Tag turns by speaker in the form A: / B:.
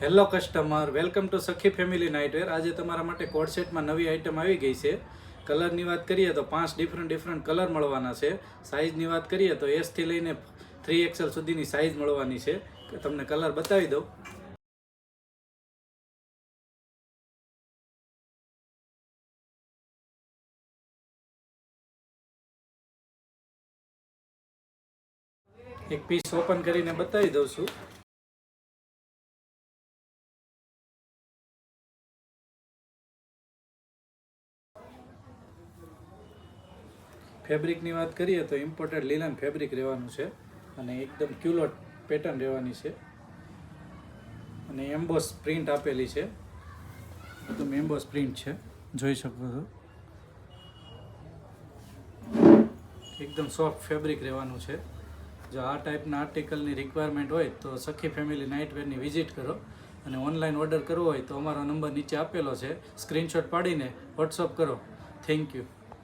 A: Hello customer, welcome to સખી family nightwear. આજે તમારા માટે કોડ સેટમાં નવી આઇટમ આવી ગઈ છે. કલરની વાત કરીએ તો 5 ડિફરન્ટ કલર મળવાના છે. સાઇઝની વાત કરીએ તો S થી લઈને 3XL સુધીની સાઇઝ મળવાની છે. તમને કલર બતાવી દઉં. એક પીસ ઓપન કરીને બતાવી દઉં છું. ફેબ્રિકની વાત કરીએ તો ઇમ્પોર્ટેડ લિનન ફેબ્રિક રહેવાનું છે અને એકદમ ક્યુલોટ પેટર્ન રહેવાની છે અને એમ્બોસ પ્રિન્ટ આપેલી છે. એકદમ એમ્બોસ પ્રિન્ટ છે, જોઈ શકો છો. એકદમ સોફ્ટ ફેબ્રિક રહેવાનું છે. જો આ ટાઈપના આર્ટિકલની રિક્વાયરમેન્ટ હોય તો સખી ફેમિલી નાઇટવેરની વિઝિટ કરો અને ઓનલાઈન ઓર્ડર કરવો હોય તો અમારો નંબર નીચે આપેલો છે. સ્ક્રીનશોટ પાડીને વોટ્સઅપ કરો. Thank you.